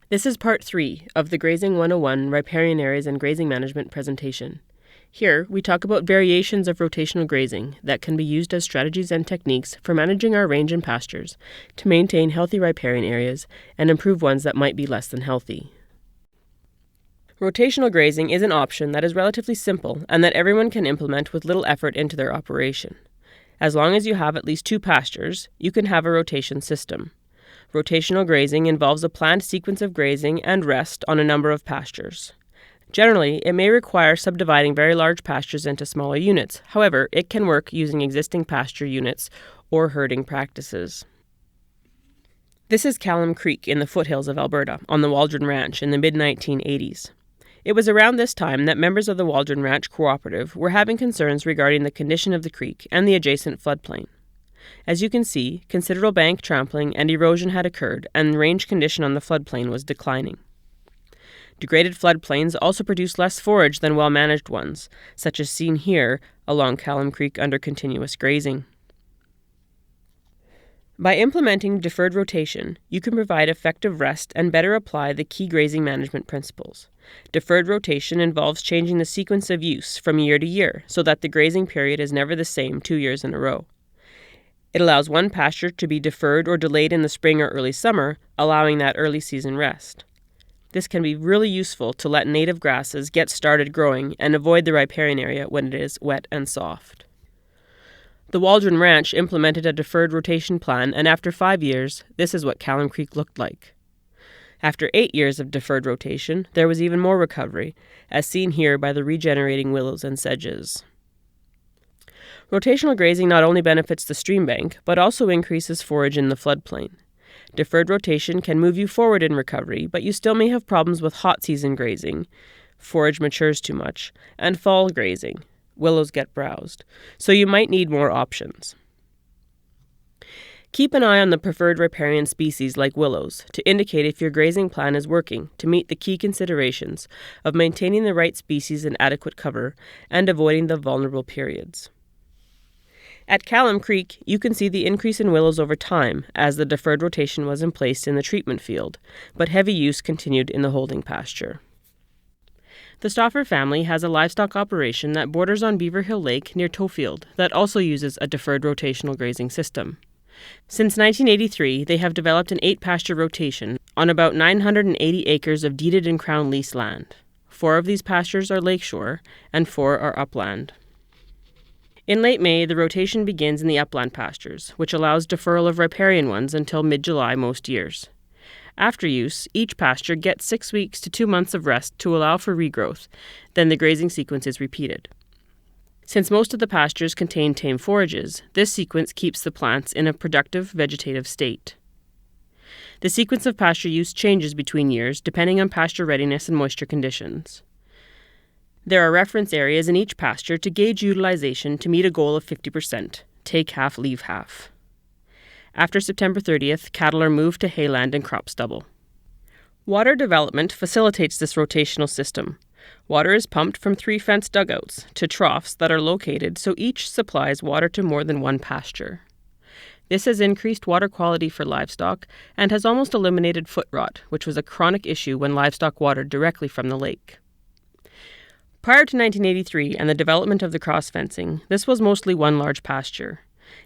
This is Part 3 of the Grazing 101 Riparian Areas and Grazing Management presentation. Here, we talk about variations of rotational grazing that can be used as strategies and techniques for managing our range and pastures to maintain healthy riparian areas and improve ones that might be less than healthy. Rotational grazing is an option that is relatively simple and that everyone can implement with little effort into their operation. As long as you have at least 2 pastures, you can have a rotation system. Rotational grazing involves a planned sequence of grazing and rest on a number of pastures. Generally, it may require subdividing very large pastures into smaller units. However, it can work using existing pasture units or herding practices. This is Callum Creek in the foothills of Alberta on the Waldron Ranch in the mid-1980s. It was around this time that members of the Waldron Ranch Cooperative were having concerns regarding the condition of the creek and the adjacent floodplain. As you can see, considerable bank trampling and erosion had occurred, and range condition on the floodplain was declining. Degraded floodplains also produce less forage than well-managed ones, such as seen here along Callum Creek under continuous grazing. By implementing deferred rotation, you can provide effective rest and better apply the key grazing management principles. Deferred rotation involves changing the sequence of use from year to year so that the grazing period is never the same 2 years in a row. It allows one pasture to be deferred or delayed in the spring or early summer, allowing that early season rest. This can be really useful to let native grasses get started growing and avoid the riparian area when it is wet and soft. The Waldron Ranch implemented a deferred rotation plan, and after 5 years, this is what Callum Creek looked like. After 8 years of deferred rotation, there was even more recovery, as seen here by the regenerating willows and sedges. Rotational grazing not only benefits the stream bank, but also increases forage in the floodplain. Deferred rotation can move you forward in recovery, but you still may have problems with hot season grazing, forage matures too much, and fall grazing, willows get browsed, so you might need more options. Keep an eye on the preferred riparian species like willows to indicate if your grazing plan is working to meet the key considerations of maintaining the right species in adequate cover and avoiding the vulnerable periods. At Callum Creek, you can see the increase in willows over time as the deferred rotation was in place in the treatment field, but heavy use continued in the holding pasture. The Stauffer family has a livestock operation that borders on Beaver Hill Lake near Tofield that also uses a deferred rotational grazing system. Since 1983, they have developed an 8-pasture rotation on about 980 acres of deeded and crown lease land. 4 of these pastures are lakeshore and 4 are upland. In late May, the rotation begins in the upland pastures, which allows deferral of riparian ones until mid-July most years. After use, each pasture gets 6 weeks to 2 months of rest to allow for regrowth, then the grazing sequence is repeated. Since most of the pastures contain tame forages, this sequence keeps the plants in a productive vegetative state. The sequence of pasture use changes between years depending on pasture readiness and moisture conditions. There are reference areas in each pasture to gauge utilization to meet a goal of 50%, take half, leave half. After September 30th, cattle are moved to hayland and crop stubble. Water development facilitates this rotational system. Water is pumped from 3 fenced dugouts to troughs that are located so each supplies water to more than one pasture. This has increased water quality for livestock and has almost eliminated foot rot, which was a chronic issue when livestock watered directly from the lake. Prior to 1983 and the development of the cross-fencing, this was mostly one large pasture.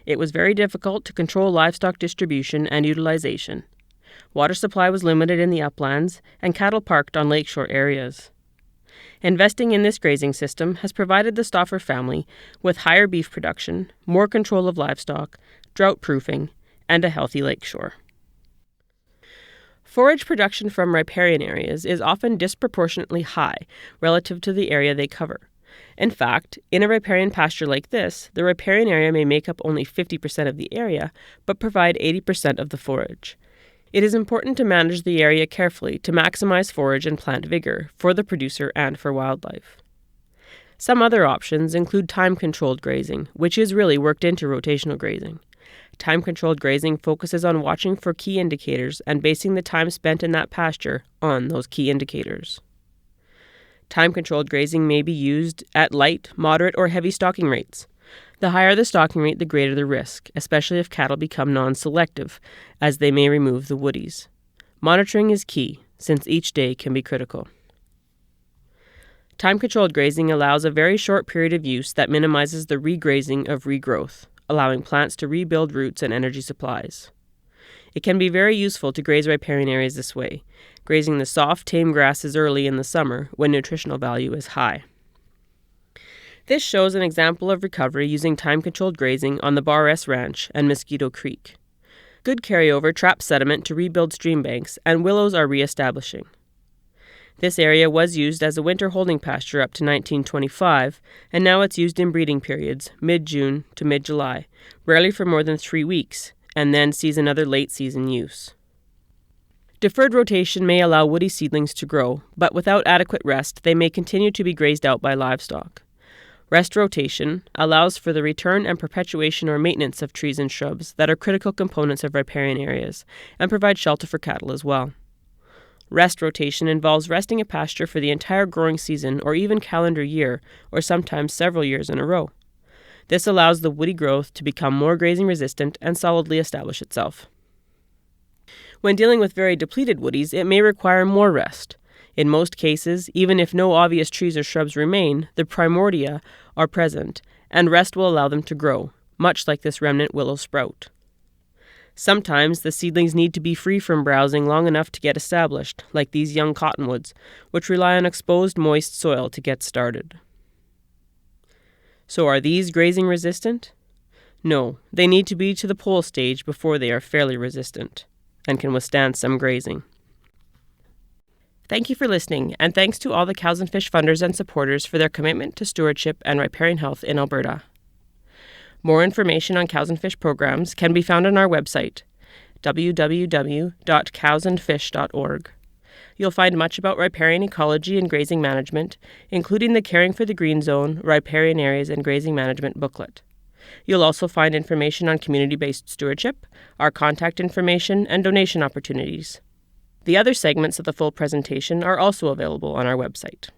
It was very difficult to control livestock distribution and utilization. Water supply was limited in the uplands, and cattle parked on lakeshore areas. Investing in this grazing system has provided the Stauffer family with higher beef production, more control of livestock, drought-proofing, and a healthy lakeshore. Forage production from riparian areas is often disproportionately high relative to the area they cover. In fact, in a riparian pasture like this, the riparian area may make up only 50% of the area, but provide 80% of the forage. It is important to manage the area carefully to maximize forage and plant vigor for the producer and for wildlife. Some other options include time-controlled grazing, which is really worked into rotational grazing. Time-controlled grazing focuses on watching for key indicators and basing the time spent in that pasture on those key indicators. Time-controlled grazing may be used at light, moderate, or heavy stocking rates. The higher the stocking rate, the greater the risk, especially if cattle become non-selective, as they may remove the woodies. Monitoring is key, since each day can be critical. Time-controlled grazing allows a very short period of use that minimizes the regrazing of regrowth, allowing plants to rebuild roots and energy supplies. It can be very useful to graze riparian areas this way, grazing the soft, tame grasses early in the summer when nutritional value is high. This shows an example of recovery using time-controlled grazing on the Bar S Ranch and Mosquito Creek. Good carryover traps sediment to rebuild stream banks, and willows are re-establishing. This area was used as a winter holding pasture up to 1925, and now it's used in breeding periods, mid-June to mid-July, rarely for more than 3 weeks, and then sees another late-season use. Deferred rotation may allow woody seedlings to grow, but without adequate rest, they may continue to be grazed out by livestock. Rest rotation allows for the return and perpetuation or maintenance of trees and shrubs that are critical components of riparian areas and provide shelter for cattle as well. Rest rotation involves resting a pasture for the entire growing season or even calendar year, or sometimes several years in a row. This allows the woody growth to become more grazing resistant and solidly establish itself. When dealing with very depleted woodies, it may require more rest. In most cases, even if no obvious trees or shrubs remain, the primordia are present, and rest will allow them to grow, much like this remnant willow sprout. Sometimes the seedlings need to be free from browsing long enough to get established, like these young cottonwoods, which rely on exposed moist soil to get started. So are these grazing resistant? No, they need to be to the pole stage before they are fairly resistant, and can withstand some grazing. Thank you for listening, and thanks to all the Cows and Fish funders and supporters for their commitment to stewardship and riparian health in Alberta. More information on Cows and Fish programs can be found on our website, www.cowsandfish.org. You'll find much about riparian ecology and grazing management, including the Caring for the Green Zone, Riparian Areas and Grazing Management booklet. You'll also find information on community-based stewardship, our contact information, and donation opportunities. The other segments of the full presentation are also available on our website.